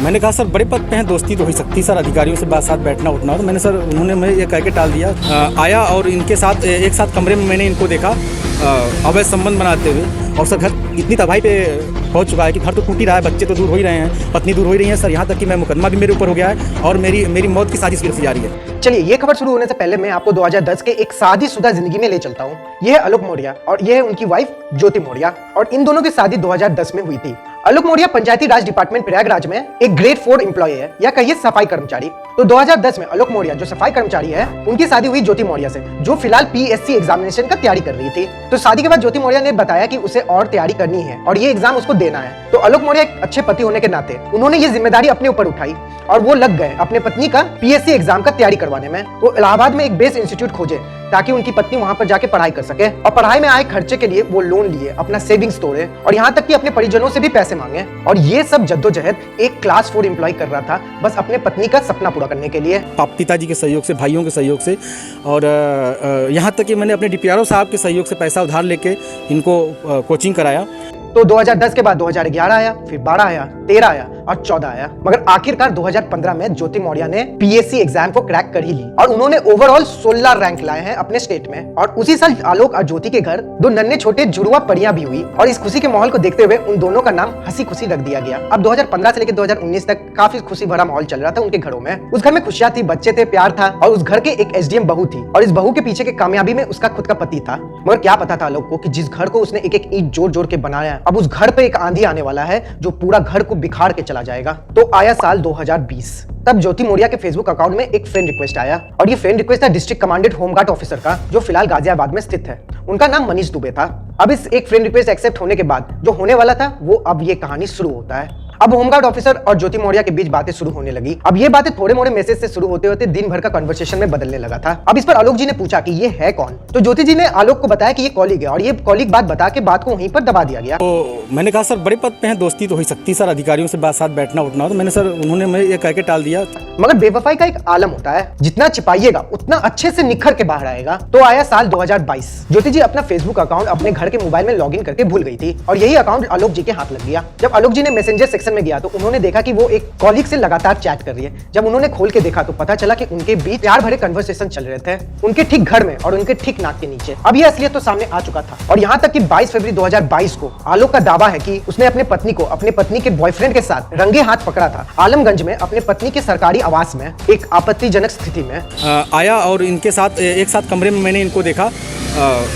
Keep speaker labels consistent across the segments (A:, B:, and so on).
A: मैंने कहा सर बड़े पद पे हैं, दोस्ती तो हो ही सकती सर, अधिकारियों से बात साथ बैठना उठना। तो मैंने सर उन्होंने मैं ये कह के टाल दिया। आया और इनके साथ एक साथ कमरे में मैंने इनको देखा अवैध संबंध बनाते हुए। और सर घर इतनी तबाही पे पहुंच चुका है कि घर तो टूट ही रहा है, बच्चे तो दूर हो ही रहे हैं, पत्नी दूर हो ही रही है सर, यहाँ तक कि मैं मुकदमा भी मेरे ऊपर हो गया है और मेरी मौत की साजिश की जा रही है।
B: चलिए ये खबर शुरू होने से पहले मैं आपको 2010 के एक शादीशुदा जिंदगी में ले चलता हूँ। ये है आलोक मौर्य और ये है उनकी वाइफ ज्योति मौर्य और इन दोनों की शादी 2010 में हुई थी। आलोक मौर्य पंचायती राज डिपार्टमेंट प्रयागराज में एक ग्रेड 4 एम्प्लॉय है या कहिए सफाई कर्मचारी। तो 2010 में आलोक मौर्य जो सफाई कर्मचारी है उनकी शादी हुई ज्योति मौर्य से, जो फिलहाल पीएससी एग्जामिनेशन का तैयारी कर रही थी। तो शादी के बाद ज्योति मौर्य ने बताया कि उसे और तैयारी करनी है और ये एग्जाम उसको देना है। तो आलोक मौर्य एक अच्छे पति होने के नाते उन्होंने ये जिम्मेदारी अपने ऊपर उठाई और वो लग गए अपने पत्नी का पीएससी एग्जाम का तैयारी करवाने में। वो इलाहाबाद में एक बेस्ट इंस्टीट्यूट खोजे ताकि उनकी पत्नी वहां पर जाके पढ़ाई कर सके और पढ़ाई में आए खर्चे के लिए वो लोन लिए, अपना सेविंग्स तोड़े और यहाँ तक कि अपने परिजनों से भी पैसे मांगे। और ये सब जद्दोजहद एक क्लास 4 एम्प्लॉय कर रहा था बस अपने पत्नी का सपना पूरा करने के लिए।
A: पिताजी के सहयोग से, भाइयों के सहयोग से और यहाँ तक कि मैंने अपने डीपीआरओ साहब के सहयोग से पैसा उधार लेके इनको कोचिंग कराया।
B: तो 2010 के बाद 2011 आया, फिर 12 आया, 13 आया और 14 आया, मगर आखिरकार 2015 में ज्योति मौर्य ने पीएससी एग्जाम को क्रैक कर ही ली और उन्होंने ओवरऑल 16 रैंक लाए हैं अपने स्टेट में। और उसी साल आलोक और ज्योति के घर 2 नन्हे छोटे जुड़वा परियां भी हुई और इस खुशी के माहौल को देखते हुए उन दोनों का नाम हंसी खुशी रख दिया गया। अब 2015 से लेकर 2019 तक काफी खुशी भरा माहौल चल रहा था उनके घरों में। उस घर में खुशियां थी, बच्चे थे, प्यार था और उस घर के एक एसडीएम बहू थी और इस बहू के पीछे के कामयाबी में उसका खुद का पति था। मगर क्या पता था आलोक को कि जिस घर को उसने एक एक ईंट जोड़ जोड़ के बनाया, अब उस घर पे एक आंधी आने वाला है जो पूरा घर को बिखार के चला जाएगा। तो आया साल 2020, तब ज्योति मौर्य के फेसबुक अकाउंट में एक फ्रेंड रिक्वेस्ट आया और ये फ्रेंड रिक्वेस्ट था डिस्ट्रिक्ट कमांडेंट होमगार्ड ऑफिसर का, जो फिलहाल गाजियाबाद में स्थित है। उनका नाम मनीष दुबे था। अब इस एक फ्रेंड रिक्वेस्ट एक्सेप्ट होने के बाद जो होने वाला था वो अब ये कहानी शुरू होता है। अब होमगार्ड ऑफिसर और ज्योति मौर्य के बीच बातें शुरू होने लगी। अब ये बातें थोड़े मोड़े मैसेज से शुरू होते होते दिन भर का कन्वर्सेशन में बदलने लगा था। अब इस पर आलोक जी ने पूछा कि ये है कौन, तो ज्योति जी ने आलोक को बताया कि ये कॉलीग है और ये कॉलीग बात बता के बात को वहीं पर दबा दिया गया।
A: तो मैंने कहा सर बड़े पद पे हैं, दोस्ती तो हो ही सकती सर, अधिकारियों से बात साथ बैठना उठना। तो मैंने सर उन्होंने मैं ये कह के टाल दिया।
B: मगर बेवफाई का एक आलम होता है, जितना छिपाइएगा उतना अच्छे से निखर के बाहर आएगा। तो आया साल 2022, ज्योति जी अपना फेसबुक अकाउंट अपने घर के मोबाइल में लॉगिन करके भूल गई थी और यही अकाउंट आलोक जी के हाथ लग गया। जब आलोक जी ने मैसेंजर सेक्शन में गया तो उन्होंने देखा कि वो एक कॉलीग से लगातार चैट कर रही है। जब उन्होंने खोल के देखा तो पता चला कि उनके बीच प्यार भरे कन्वर्सेशन चल रहे थे, उनके ठीक घर में और उनके ठीक नाक के नीचे। अब ये असलियत तो सामने आ चुका था और यहाँ तक कि 22 फरवरी 2022 को आलोक का दावा है कि उसने अपने पत्नी को अपने पत्नी के बॉयफ्रेंड के साथ रंगे हाथ पकड़ा था आलमगंज में अपने पत्नी के सरकारी आवास में एक आपत्तिजनक स्थिति में।
A: आया और इनके साथ एक साथ कमरे में मैंने इनको देखा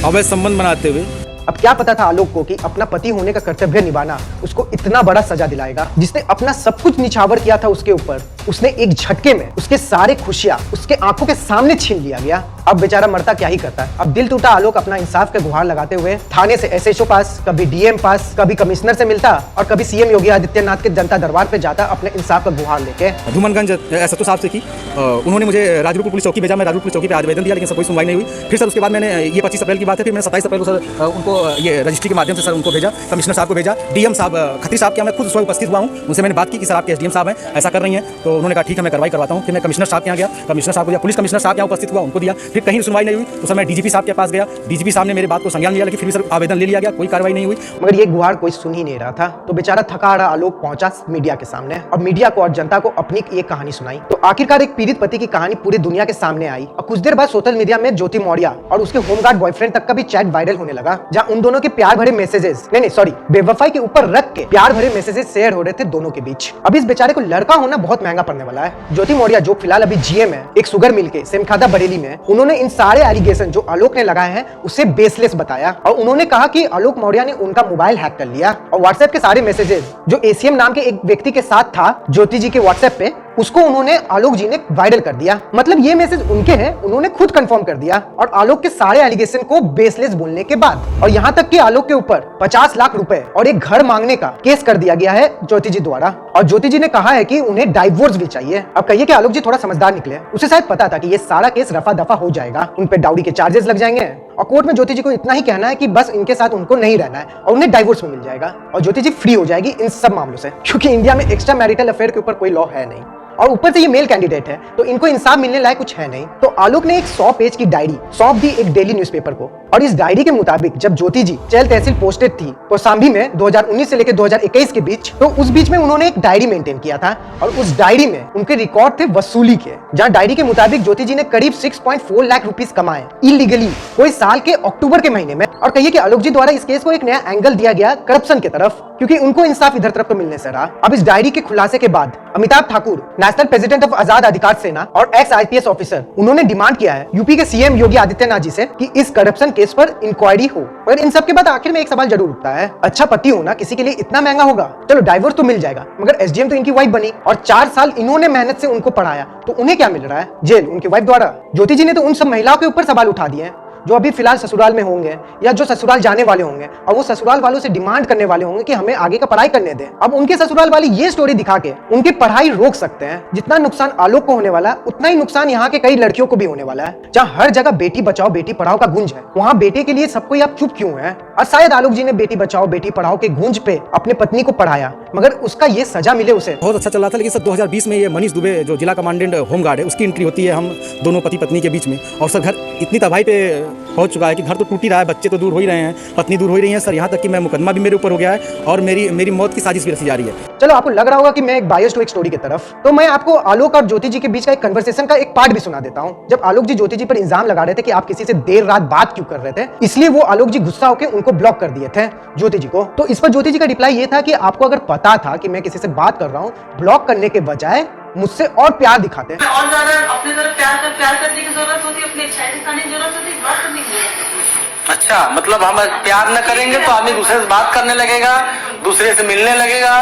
A: अवैध संबंध बनाते हुए।
B: अब क्या पता था आलोक को कि अपना पति होने का कर्तव्य निभाना उसको इतना बड़ा सजा दिलाएगा। जिसने अपना सब कुछ निछावर किया था उसके ऊपर, उसने एक झटके में उसके सारे खुशियां उसके आंखों के सामने छीन लिया गया। अब बेचारा मरता क्या ही करता है। अब दिल टूटा आलोक अपना इंसाफ के गुहार लगाते हुए थाने से एसएचओ पास, कभी डीएम पास, कभी कमिश्नर से मिलता और कभी सीएम योगी आदित्यनाथ के जनता दरबार पे जाता अपने इंसाफ का गुहार लेके।
A: धूमनगंज एसएचओ साहब से की, उन्होंने मुझे राजरूप पुलिस चौकी भेजा, मैं राजरूप पुलिस चौकी पे आवेदन दिया लेकिन सर कोई सुनवाई नहीं हुई। फिर सर उसके बाद मैंने ये 25 अप्रैल की बात है, फिर मैंने 27 अप्रैल को सर उनको ये रजिस्ट्री के माध्यम से सर उनको भेजा, कमिश्नर साहब को भेजा, डीएम साहब खत्री साहब के मैं खुद स्वयं उपस्थित हुआ हूँ। उनसे मैंने बात की कि सर आपके एसडीएम साहब हैं ऐसा कर रही हैं, तो उन्होंने कहा ठीक है मैं कार्रवाई करवाता हूँ। फिर मैं कमिश्नर साहब के यहाँ गया, कमिश्नर साहब को दिया, पुलिस कमिश्नर साहब यहाँ उपस्थित हुआ, उनको दिया, फिर कहीं सुनवाई नहीं हुई। तो सर मैं डीजीपी साहब के पास गया, डीजीपी साहब ने मेरे बात को संज्ञान लिया लेकिन फिर भी सर आवेदन ले लिया गया, कोई कार्रवाई नहीं हुई।
B: मगर ये गुहार कोई सुन ही नहीं रहा था। तो बेचारा थका रहा आलोक पहुंचा मीडिया के सामने और मीडिया को और जनता को अपनी ये कहानी सुनाई। तो आखिरकार एक पीड़ित पति की कहानी पूरी दुनिया के सामने आई और कुछ देर बाद सोशल मीडिया में ज्योति मौर्य और उसके होमगार्ड बॉयफ्रेंड तक का भी चैट वायरल होने लगा, जहां उन दोनों के प्यार भरे मैसेजेस बेवफाई के ऊपर रख के प्यार भरे मैसेजेस शेयर हो रहे थे दोनों के बीच। अब इस बेचारे को लड़का होना बहुत महंगा पड़ने वाला है। ज्योति मौर्य जो फिलहाल अभी जीएम है एक शुगर मिल के सेमखादा बरेली में, उन्होंने इन सारे एलिगेशन जो आलोक ने लगाए हैं उसे बेसलेस बताया और उन्होंने कहा कि आलोक मौर्य ने उनका मोबाइल हैक कर लिया और व्हाट्सएप के सारे मैसेजेस जो एसीएम नाम के एक व्यक्ति के साथ था ज्योति जी के व्हाट्सएप पे, उसको उन्होंने आलोक जी ने वायरल कर दिया। मतलब ये मैसेज उनके हैं, उन्होंने खुद कंफर्म कर दिया और आलोक के सारे एलिगेशन को बेसलेस बोलने के बाद। और यहाँ तक कि आलोक के ऊपर 50 लाख रुपए और एक घर मांगने का केस कर दिया गया है ज्योति जी द्वारा और ज्योति जी ने कहा है कि उन्हें डाइवोर्स भी चाहिए। अब कहिए कि आलोक जी थोड़ा समझदार निकले, उसे शायद पता था कि ये सारा केस रफा दफा हो जाएगा, उन पे डाउरी के चार्जेस लग जाएंगे और कोर्ट में ज्योति जी को इतना ही कहना है कि बस इनके साथ उनको नहीं रहना है और उन्हें डाइवोर्स में मिल जाएगा और ज्योति जी फ्री हो जाएगी इन सब मामलों से, क्योंकि इंडिया में एक्स्ट्रा मैरिटल अफेयर के ऊपर कोई लॉ है नहीं और ऊपर से ये मेल कैंडिडेट है तो इनको इंसाफ मिलने लायक कुछ है नहीं। तो आलोक ने एक 100 पेज की डायरी सौंप दी एक डेली न्यूज़पेपर को और इस डायरी के मुताबिक जब ज्योति जी चैल तहसील पोस्टेड थी कौशाम्बी में 2019 से लेकर 2021 के बीच, तो उस बीच में उन्होंने एक डायरी मेंटेन किया था और उस डायरी में उनके रिकॉर्ड थे वसूली के, जहां डायरी के मुताबिक ज्योति जी ने करीब 6.4 लाख रुपीस कमाए इलीगली कोई साल के अक्टूबर के महीने में। और कहिए कि आलोक जी द्वारा इस केस को एक नया एंगल दिया गया करप्शन की तरफ, क्योंकि उनको इंसाफ इधर तरफ तो मिलने से रहा। अब इस डायरी के खुलासे के बाद Amitabh Thakur, national president of Azad Adhikar Sena और एक्स IPS ऑफिसर, उन्होंने डिमांड किया है यूपी के CM योगी आदित्यनाथ जी से कि इस करप्शन केस पर इंक्वायरी हो। मगर इन सब के बाद आखिर में एक सवाल जरूर उठता है, अच्छा पति होना किसी के लिए इतना महंगा होगा? चलो डाइवोर्स तो मिल जाएगा, मगर SDM तो इनकी वाइफ बनी और 4 साल इन्होंने मेहनत से उनको पढ़ाया, तो उन्हें क्या मिल रहा है? जेल उनकी वाइफ द्वारा। ज्योति जी ने तो उन सब महिलाओं के ऊपर सवाल उठा दिए हैं जो अभी फिलहाल ससुराल में होंगे या जो ससुराल जाने वाले होंगे, और वो ससुराल वालों से डिमांड करने वाले होंगे कि हमें आगे का पढ़ाई करने दें। अब उनके ससुराल वाले ये स्टोरी दिखा के उनकी पढ़ाई रोक सकते हैं। जितना नुकसान आलोक को होने वाला है, उतना ही नुकसान यहाँ के कई लड़कियों को भी होने वाला है। जहाँ हर जगह बेटी बचाओ बेटी पढ़ाओ का गूंज है, वहाँ बेटे के लिए सबको आप चुप क्यों है? और शायद आलोक जी ने बेटी बचाओ बेटी पढ़ाओ के गूंज पे अपने पत्नी को पढ़ाया, मगर उसका ये सजा मिले उसे।
A: बहुत अच्छा चल रहा था, लेकिन सर 2020 में ये मनीष दुबे जो जिला कमांडेंट होमगार्ड है, उसकी एंट्री होती है हम दोनों पति पत्नी के बीच में, और सर घर इतनी तबाही पे पहुंच चुका है कि घर तो टूट ही रहा है, बच्चे तो दूर हो ही रहे हैं, पत्नी दूर हो ही रही है सर, यहाँ तक कि मैं मुकदमा भी मेरे ऊपर हो गया है और मेरी मौत की साजिश भी रची जा रही है।
B: चलो आपको लग रहा होगा कि मैं एक बायस टू एक स्टोरी की तरफ, तो मैं आपको आलोक और ज्योति जी के बीच का एक कन्वर्सेशन का एक पार्ट भी सुना देता हूँ। जब आलोक जी ज्योति जी पर इल्जाम लगा रहे थे कि आप किसी से देर रात बात क्यों कर रहे थे, इसलिए वो आलोक जी गुस्सा होकर उनको ब्लॉक कर दिए थे ज्योति जी को। तो इस पर ज्योति जी का रिप्लाई ये था कि आपको अगर पता था कि मैं किसी से बात कर रहा हूँ, ब्लॉक करने के बजाय मुझसे और प्यार दिखाते हैं।
C: और ज्यादा अपनी तरफ प्यार करने की जरूरत होती है, अपनी इच्छाएं दिखाने की जरूरत होती है, ब्लॉक करने की जरूरत होती है।
D: अच्छा, मतलब हम प्यार न करेंगे तो आदमी दूसरे से बात करने लगेगा, दूसरे से मिलने लगेगा,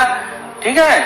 D: ठीक है,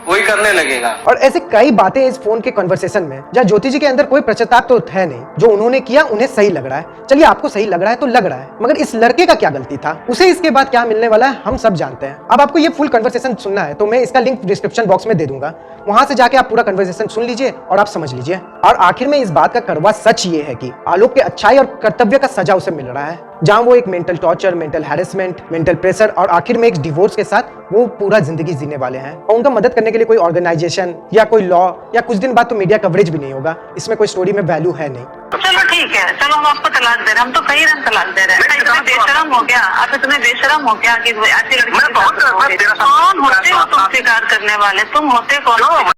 D: वही करने लगेगा।
B: और ऐसे कई बातें इस फोन के कन्वर्सेशन में जहाँ ज्योति जी के अंदर कोई पश्चाताप तो है नहीं, जो उन्होंने किया उन्हें सही लग रहा है। चलिए आपको सही लग रहा है तो लग रहा है, मगर इस लड़के का क्या गलती था? उसे इसके बाद क्या मिलने वाला है हम सब जानते हैं। अब आपको ये फुल कन्वर्सेशन सुनना है तो मैं इसका लिंक डिस्क्रिप्शन बॉक्स में दे दूंगा, वहां से जाके आप पूरा कन्वर्सेशन सुन लीजिए और आप समझ लीजिए। और आखिर में इस बात का कड़वा सच ये है कि आलोक के अच्छाई और कर्तव्य का सजा उसे मिल रहा है, जहां वो एक mental torture, mental harassment, mental pressure और आखिर में एक डिवोर्स के साथ वो पूरा जिंदगी जीने वाले हैं। और उनका मदद करने के लिए कोई ऑर्गेनाइजेशन या कोई लॉ या कुछ दिन बाद तो मीडिया कवरेज भी नहीं होगा, इसमें कोई स्टोरी में वैल्यू है नहीं।
C: चलो ठीक है, चलो हम आपको तलाक दे रहे हैं, हम तो कई रन तलाक दे रहे हैं। इतना बेशरम हो गया, आप इतने बेशरम हो गया कि ऐसी लड़की कौन होते हो तुम स्वीकार करने वाले? तुम होते कौन?